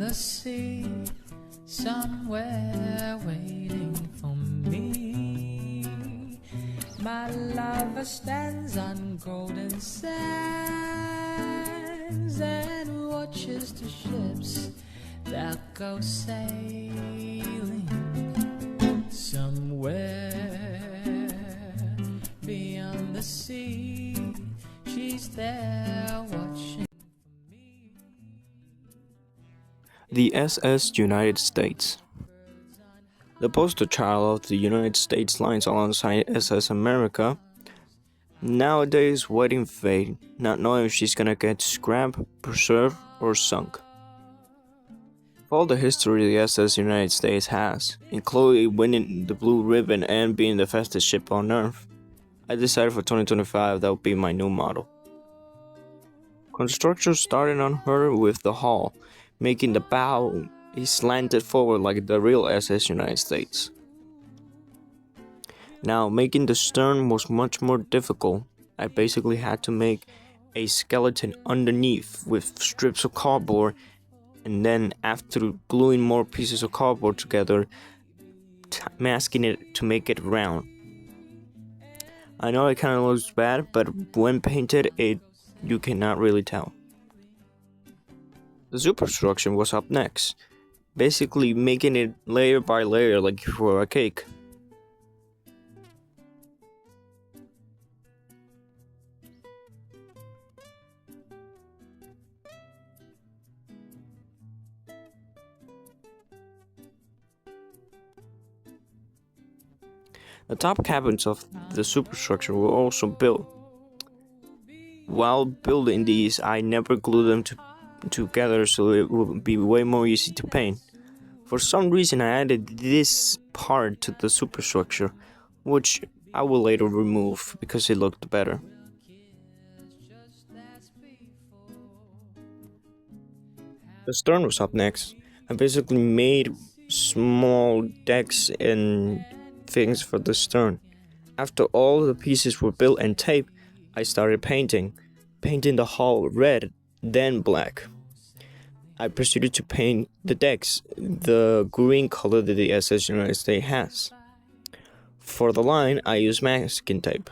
the sea, somewhere waiting for me. My lover stands on golden sands and watches the ships that go sailing somewhere beyond the sea. She's there watching. The SS United States. The poster child of the United States lines alongside SS America, nowadays waiting fate, not knowing if she's gonna get scrapped, preserved, or sunk. For all the history the SS United States has, including winning the blue ribbon and being the fastest ship on Earth, I decided for 2025 that would be my new model. Construction started on her with the hull, making the bow slanted forward like the real SS United States. Now, making the stern was much more difficult. I basically had to make a skeleton underneath with strips of cardboard, and then after gluing more pieces of cardboard together, masking it to make it round. I know it kind of looks bad, but when painted, you cannot really tell. The superstructure was up next, basically making it layer by layer like for a cake. The top cabins of the superstructure were also built. While building these, I never glued them together so it would be way more easy to paint. For some reason I added this part to the superstructure, which I will later remove because it looked better. The stern was up next. I basically made small decks and things for the stern. After all the pieces were built and taped, I started painting the hull red, then black. I proceeded to paint the decks the green color that the SS United States has. For the line, I used masking tape.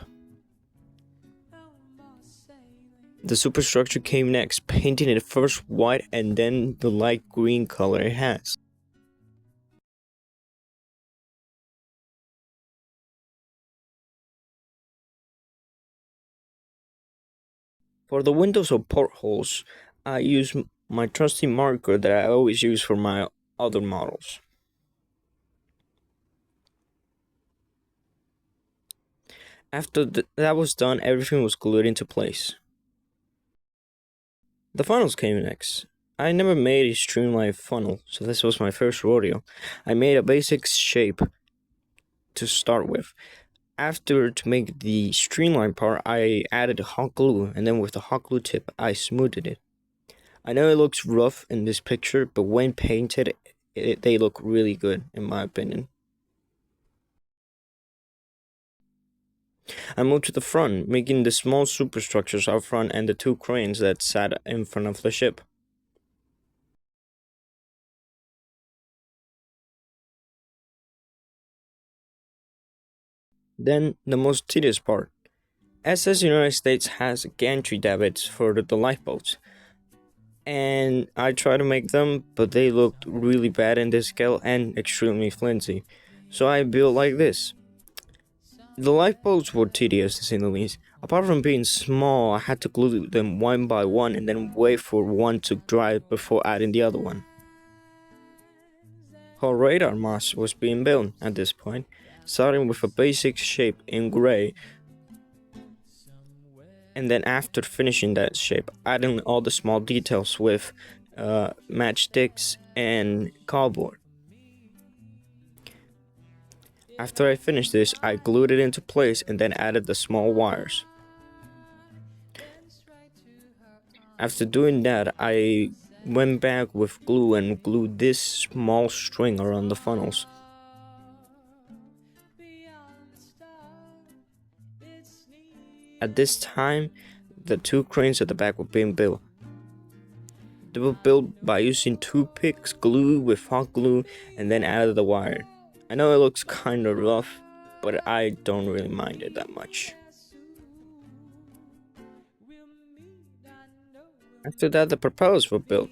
The superstructure came next, painting it first white and then the light green color it has. For the windows or portholes, I use my trusty marker that I always use for my other models. After that was done, everything was glued into place. The funnels came next. I never made a streamlined funnel, so this was my first rodeo. I made a basic shape to start with. After, to make the streamlined part, I added hot glue, and then with the hot glue tip, I smoothed it. I know it looks rough in this picture, but when painted, they look really good, in my opinion. I moved to the front, making the small superstructures out front and the two cranes that sat in front of the ship. Then, the most tedious part. SS United States has gantry davits for the lifeboats, and I tried to make them, but they looked really bad in this scale and extremely flimsy, so I built like this. The lifeboats were tedious to say the least. Apart from being small, I had to glue them one by one and then wait for one to dry before adding the other one. Our radar mast was being built at this point, starting with a basic shape in gray, and then after finishing that shape, adding all the small details with matchsticks and cardboard. After I finished this, I glued it into place and then added the small wires. After doing that, I went back with glue and glued this small string around the funnels. At this time, the two cranes at the back were being built. They were built by using toothpicks, glue with hot glue, and then added the wire. I know it looks kinda rough, but I don't really mind it that much. After that, the propellers were built.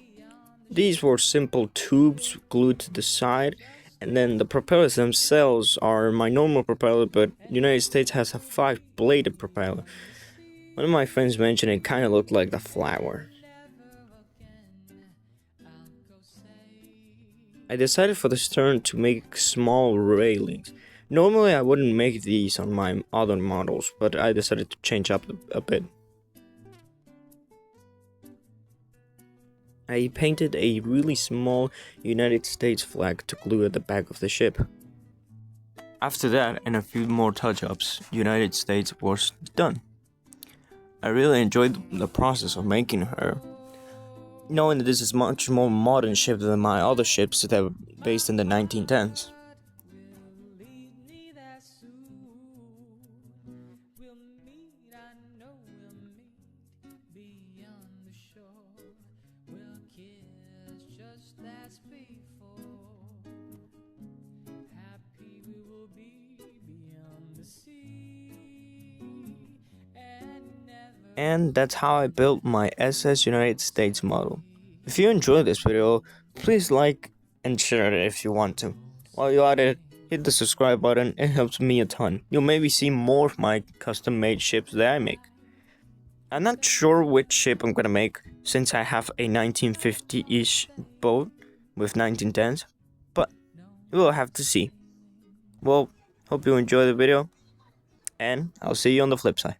These were simple tubes glued to the side, and then the propellers themselves are my normal propeller, but United States has a 5-bladed propeller. One of my friends mentioned it kind of looked like the flower. I decided for the stern to make small railings. Normally I wouldn't make these on my other models, but I decided to change up a bit. I painted a really small United States flag to glue at the back of the ship. After that, and a few more touch-ups, United States was done. I really enjoyed the process of making her, knowing that this is much more modern ship than my other ships that were based in the 1910s. And that's how I built my SS United States model. If you enjoyed this video, please like and share it if you want to. While you're at it, hit the subscribe button, it helps me a ton. You'll maybe see more of my custom made ships that I make. I'm not sure which ship I'm gonna make since I have a 1950-ish boat with 1910s, but we'll have to see. Well, hope you enjoy the video, and I'll see you on the flip side.